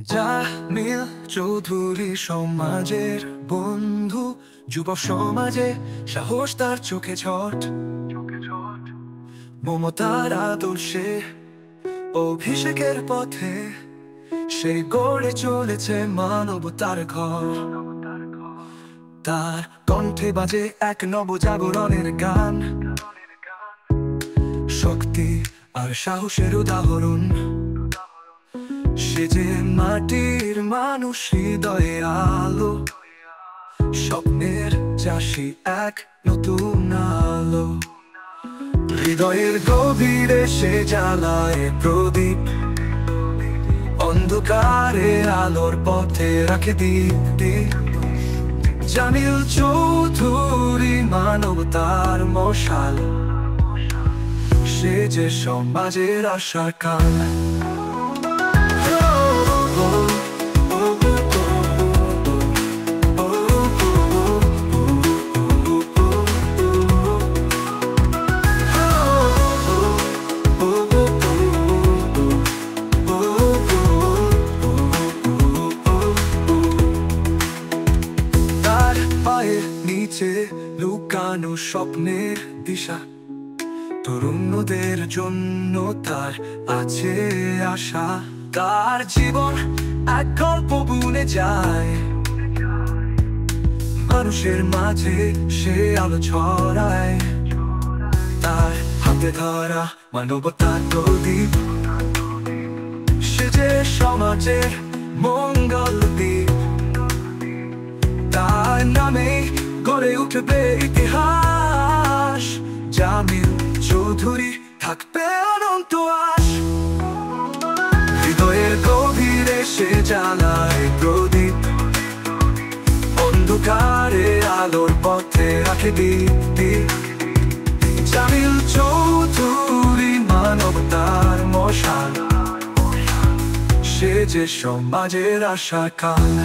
জামিল চৌধুরী সমাজের বন্ধু, যুব সমাজে সাহস তার চোখে ঝট, মমতার আদর্শে অভিষেকের পথে সে গড়ে চলেছে মানবতার ঘর। তার কণ্ঠে বাজে এক নবজাগরণের গান, শক্তি আর সাহসের উদাহরণ। সে যে মাটির মানুষ, হৃদয়ে আলো, স্বপ্নের চাষি এক নতুন আলো। হৃদয়ের গভীরে সে জ্বালায় প্রদীপ, অন্ধকারে আলোর পথে রাখে দীপ্তি। জামিল চৌধুরী মানবতার মশাল, সে যে সমাজের আশার কাল। নিচে লুকানো স্বপ্নের দিশা, তরুণদের জন্য তার আছে আশা। তার জীবন এক গল্প বুনে যায়, মানুষের মাঝে সে আলো ছড়ায়। তার হাতে ধরা মানবতার প্রদীপ, সে যে সমাজের মঙ্গল দ্বীপ। তার নামে গড়ে উঠবে ইতিহাস, জামিল চৌধুরী থাকবে অনন্ত আশ। হৃদয়ের গভীরে সে জ্বালায় প্রদীপ, অন্ধকারে আলোর পথে রাখে দীপ্তি। জামিল চৌধুরী মানবতার মশাল, সে যে সমাজের আশার কাল।